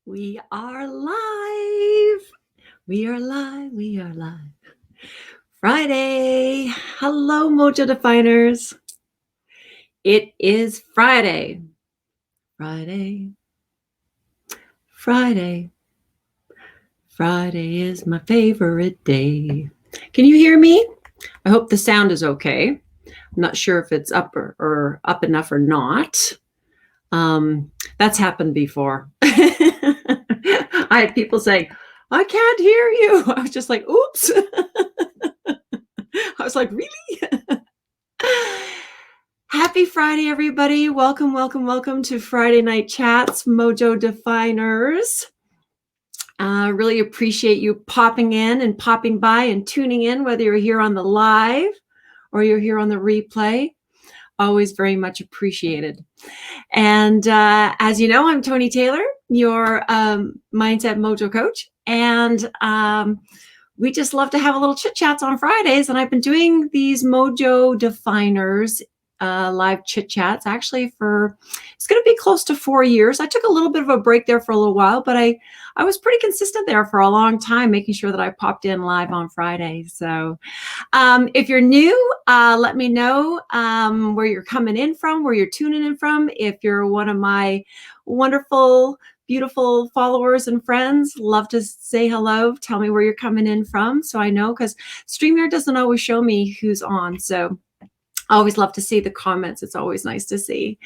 We are live. We are live. We are live. Friday. Hello, Mojo Definers. It is Friday. Friday. Friday. Friday is my favorite day. Can you hear me? I hope the sound is okay. I'm not sure if it's up or up enough or not. That's happened before. I had people say, I can't hear you. I was just like, oops. I was like, really? Happy Friday, everybody. Welcome, welcome, welcome to Friday Night Chats, Mojo Definers. Really appreciate you popping in and popping by and tuning in, whether you're here on the live or you're here on the replay. Always very much appreciated. And as you know, I'm Tony Taylor, your Mindset Mojo coach. And we just love to have a little chit chats on Fridays. And I've been doing these Mojo Definers live chit chats actually for, it's going to be close to 4 years. I took a little bit of a break there for a little while, but I was pretty consistent there for a long time, making sure that I popped in live on Fridays. So if you're new, let me know where you're coming in from, where you're tuning in from. If you're one of my wonderful, beautiful followers and friends, love to say hello. Tell me where you're coming in from so I know, because StreamYard doesn't always show me who's on. So I always love to see the comments. It's always nice to see.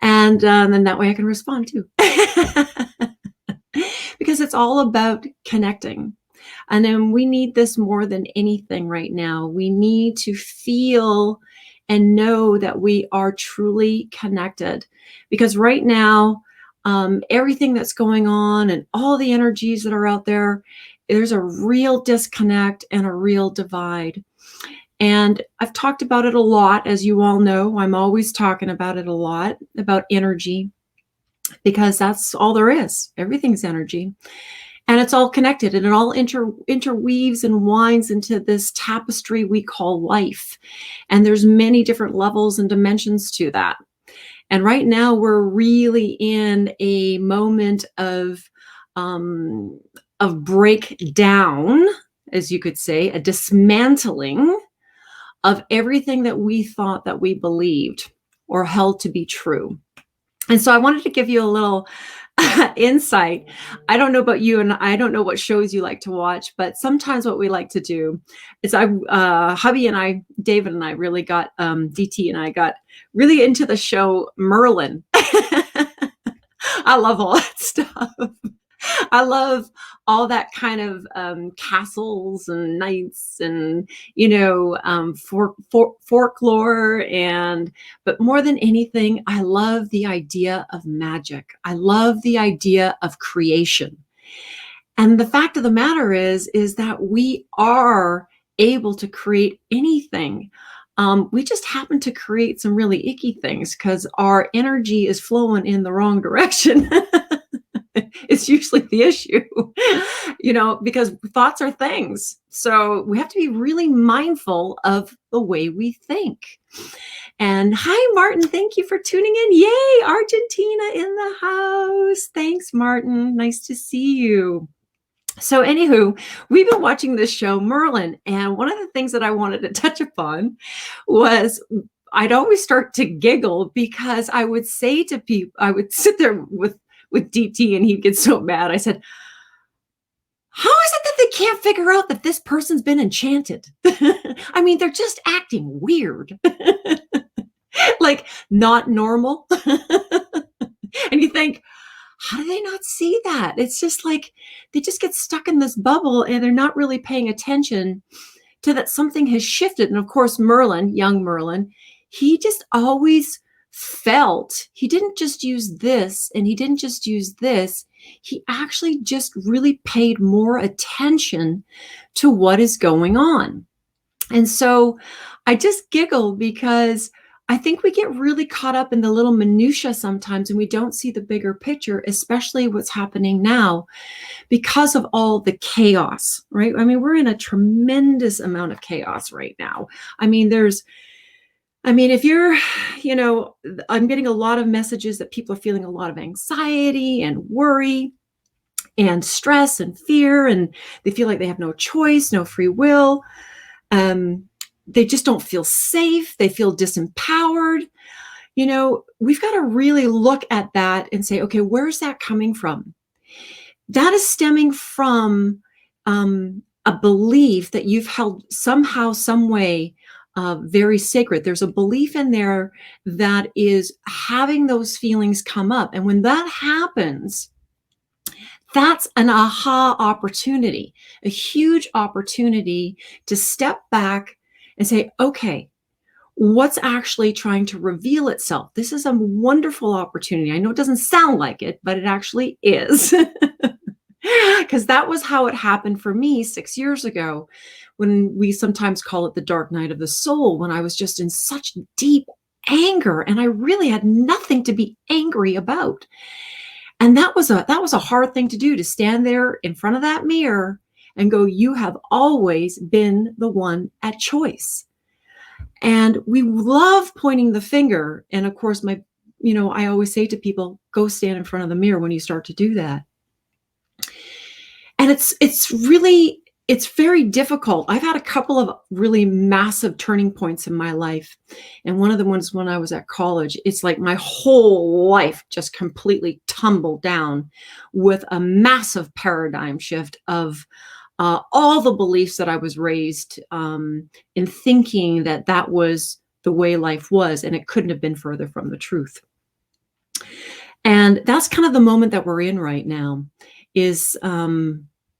And then that way I can respond too. Because it's all about connecting. And then we need this more than anything right now. We need to feel and know that we are truly connected. Because right now, everything that's going on and all the energies that are out there, there's a real disconnect and a real divide. And I've talked about it a lot, as you all know. I'm always talking about it a lot, about energy, because that's all there is. Everything's energy. And it's all connected, and it all interweaves and winds into this tapestry we call life. And there's many different levels and dimensions to that. And right now we're really in a moment of breakdown, as you could say, a dismantling of everything that we thought that we believed or held to be true. And so I wanted to give you a little insight. I don't know about you, and I don't know what shows you like to watch, but sometimes what we like to do is hubby and I, David and I really got, DT and I got really into the show Merlin. I love all that stuff. I love all that kind of castles and knights and, folklore. But more than anything, I love the idea of magic. I love the idea of creation. And the fact of the matter is that we are able to create anything. We just happen to create some really icky things because our energy is flowing in the wrong direction. It's usually the issue, because thoughts are things. So we have to be really mindful of the way we think. And hi, Martin. Thank you for tuning in. Yay, Argentina in the house. Thanks, Martin. Nice to see you. So anywho, we've been watching this show, Merlin. And one of the things that I wanted to touch upon was I'd always start to giggle because I would say to people, I would sit there with DT and he'd get so mad. I said, how is it that they can't figure out that this person's been enchanted? I mean, they're just acting weird. Like not normal. And you think, how do they not see that? It's just like they just get stuck in this bubble and they're not really paying attention to that something has shifted. And of course, Merlin, young Merlin, he just always felt, he didn't just use this and he didn't just use this. He actually just really paid more attention to what is going on. And so I just giggle because I think we get really caught up in the little minutia sometimes and we don't see the bigger picture, especially what's happening now because of all the chaos, right? I mean, we're in a tremendous amount of chaos right now. If you're, I'm getting a lot of messages that people are feeling a lot of anxiety and worry. and stress and fear, and they feel like they have no choice, no free will. They just don't feel safe. They feel disempowered. We've got to really look at that and say, okay, where's that coming from? That is stemming from a belief that you've held somehow, some way, very sacred. There's a belief in there that is having those feelings come up. And when that happens, that's an aha opportunity, a huge opportunity to step back and say, okay, what's actually trying to reveal itself? This is a wonderful opportunity. I know it doesn't sound like it, but it actually is. Because that was how it happened for me 6 years ago, when we sometimes call it the dark night of the soul, when I was just in such deep anger and I really had nothing to be angry about. And that was a hard thing to do, to stand there in front of that mirror and go, you have always been the one at choice. And we love pointing the finger. And of course, I always say to people, go stand in front of the mirror when you start to do that. And it's very difficult. I've had a couple of really massive turning points in my life. And one of them was when I was at college. It's like my whole life just completely tumbled down with a massive paradigm shift of all the beliefs that I was raised in thinking that was the way life was, and it couldn't have been further from the truth. And that's kind of the moment that we're in right now, is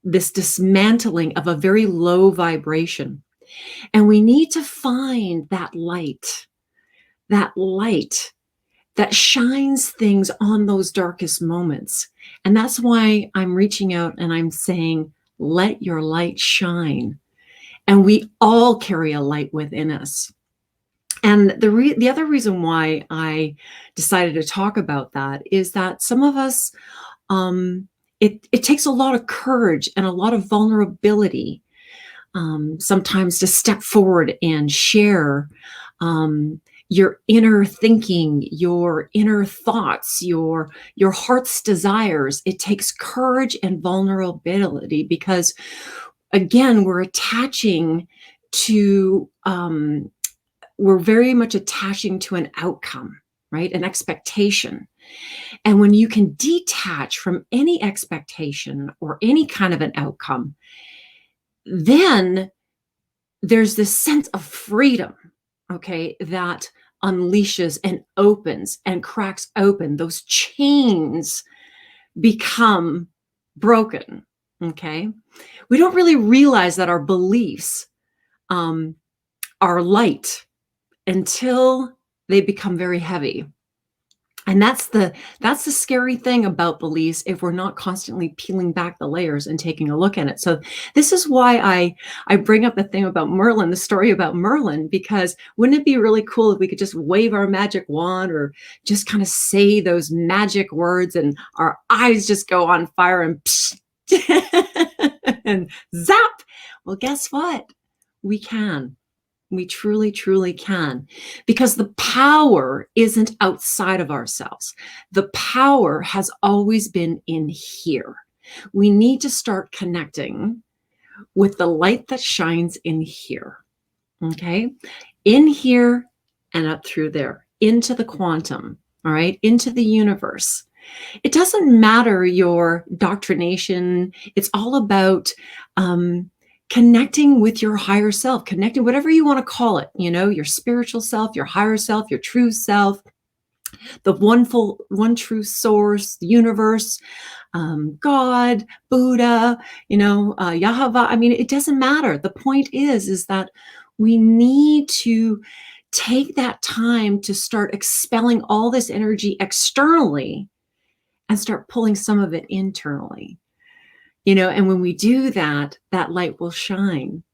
this dismantling of a very low vibration. And we need to find that light that shines things on those darkest moments. And that's why I'm reaching out and I'm saying, let your light shine. And we all carry a light within us. And the other reason why I decided to talk about that is that some of us, it takes a lot of courage and a lot of vulnerability, sometimes, to step forward and share your inner thinking, your inner thoughts, your heart's desires. It takes courage and vulnerability because, again, we're very much attaching to an outcome, right? An expectation. And when you can detach from any expectation or any kind of an outcome, then there's this sense of freedom, okay, that unleashes and opens and cracks open. Those chains become broken, okay? We don't really realize that our beliefs are light until they become very heavy. And that's the scary thing about beliefs, if we're not constantly peeling back the layers and taking a look at it. So this is why I bring up the thing about Merlin, the story about Merlin, because wouldn't it be really cool if we could just wave our magic wand or just kind of say those magic words and our eyes just go on fire and and zap? Well, guess what? We can. We truly, truly can, because the power isn't outside of ourselves. The power has always been in here. We need to start connecting with the light that shines in here, okay? In here and up through there, into the quantum, all right? Into the universe. It doesn't matter your doctrination. It's all about connecting with your higher self, connecting, whatever you want to call it, your spiritual self, your higher self, your true self, the one true source, the universe, God, Buddha, Yahweh. I mean, it doesn't matter. The point is that we need to take that time to start expelling all this energy externally and start pulling some of it internally. And when we do that, that light will shine.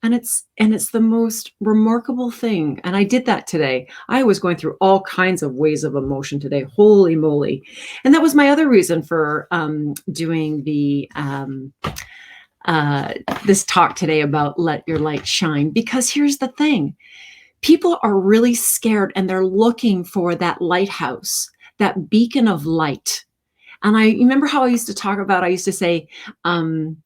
And it's the most remarkable thing. And I did that today. I was going through all kinds of waves of emotion today. Holy moly. And that was my other reason for doing the this talk today about let your light shine. Because here's the thing. People are really scared and they're looking for that lighthouse, that beacon of light. And I remember how I used to talk about, I used to say, um,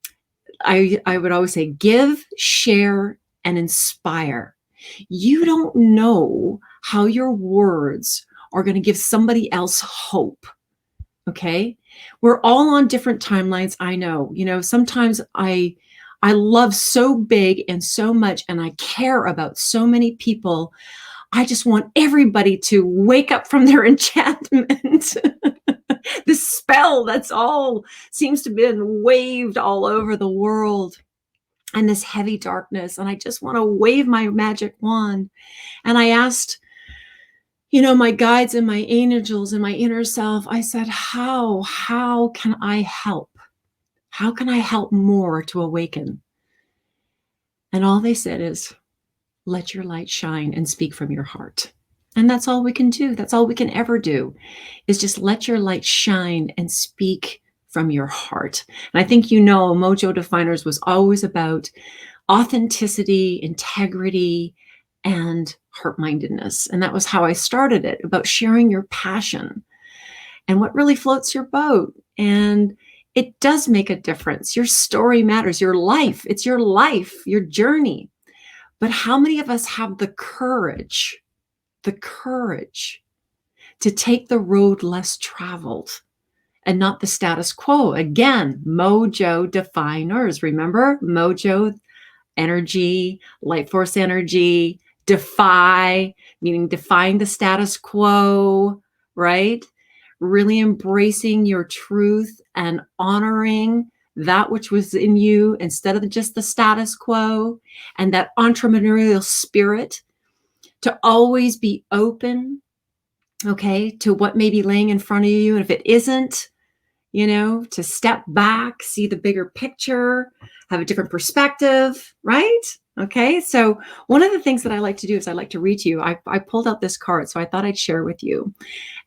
I would always say, give, share, and inspire. You don't know how your words are going to give somebody else hope. Okay. We're all on different timelines. I know, sometimes I love so big and so much, and I care about so many people. I just want everybody to wake up from their enchantment. This spell that's all seems to have been waved all over the world, and this heavy darkness. And I just want to wave my magic wand. And I asked, my guides and my angels and my inner self, I said, how can I help? How can I help more to awaken? And all they said is, let your light shine and speak from your heart. And that's all we can do. That's all we can ever do, is just let your light shine and speak from your heart. And I think, Mojo Definers was always about authenticity, integrity, and heart-mindedness. And that was how I started it, about sharing your passion and what really floats your boat. And it does make a difference. Your story matters. Your life, it's your life, your journey. But how many of us have the courage to take the road less traveled and not the status quo? Again, Mojo Definers. Remember, Mojo, energy, light force energy, defy, meaning defying the status quo, right? Really embracing your truth and honoring that which was in you instead of just the status quo, and that entrepreneurial spirit to always be open, okay, to what may be laying in front of you. And if it isn't, to step back, see the bigger picture, have a different perspective, right? Okay. So one of the things that I like to do is I like to read to you. I pulled out this card, so I thought I'd share with you.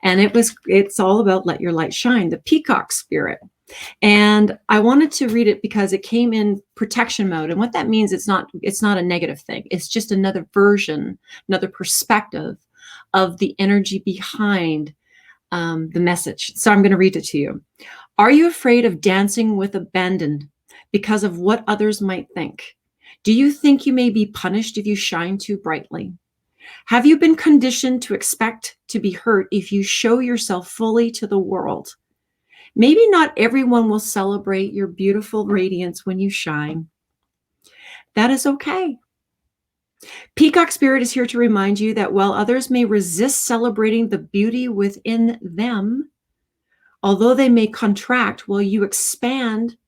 And it's all about let your light shine, the peacock spirit. And I wanted to read it because it came in protection mode. And what that means, it's not a negative thing. It's just another version, another perspective of the energy behind the message. So I'm going to read it to you. Are you afraid of dancing with abandon because of what others might think? Do you think you may be punished if you shine too brightly? Have you been conditioned to expect to be hurt if you show yourself fully to the world? Maybe not everyone will celebrate your beautiful radiance when you shine. That is okay. Peacock Spirit is here to remind you that while others may resist celebrating the beauty within them, although they may contract while you expand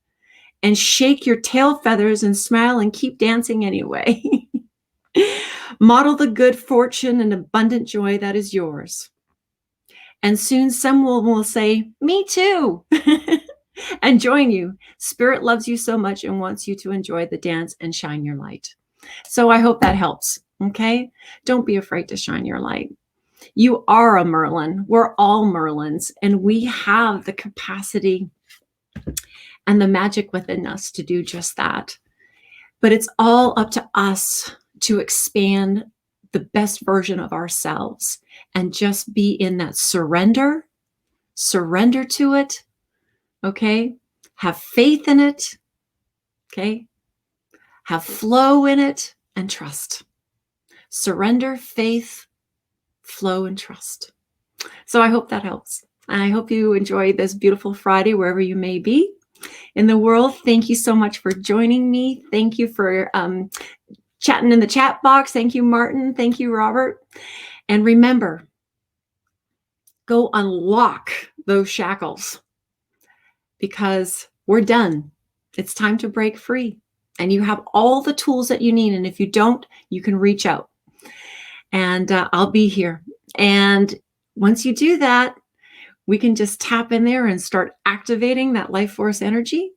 and shake your tail feathers and smile and keep dancing anyway. Model the good fortune and abundant joy that is yours. And soon someone will say, me too, and join you. Spirit loves you so much and wants you to enjoy the dance and shine your light. So I hope that helps. Okay. Don't be afraid to shine your light. You are a Merlin. We're all Merlins, and we have the capacity and the magic within us to do just that. But it's all up to us to expand the best version of ourselves and just be in that surrender to it. Okay. Have faith in it. Okay. Have flow in it and trust. Surrender, faith, flow, and trust. So I hope that helps. I hope you enjoy this beautiful Friday, wherever you may be in the world. Thank you so much for joining me. Thank you for chatting in the chat box. Thank you, Martin. Thank you, Robert. And remember, go unlock those shackles, because we're done. It's time to break free. And you have all the tools that you need. And if you don't, you can reach out. And I'll be here. And once you do that, we can just tap in there and start activating that life force energy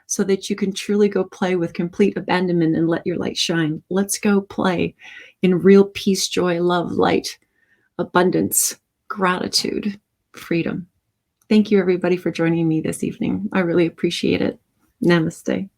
so that you can truly go play with complete abandonment and let your light shine. Let's go play in real peace, joy, love, light, abundance, gratitude, freedom. Thank you, everybody, for joining me this evening. I really appreciate it. Namaste.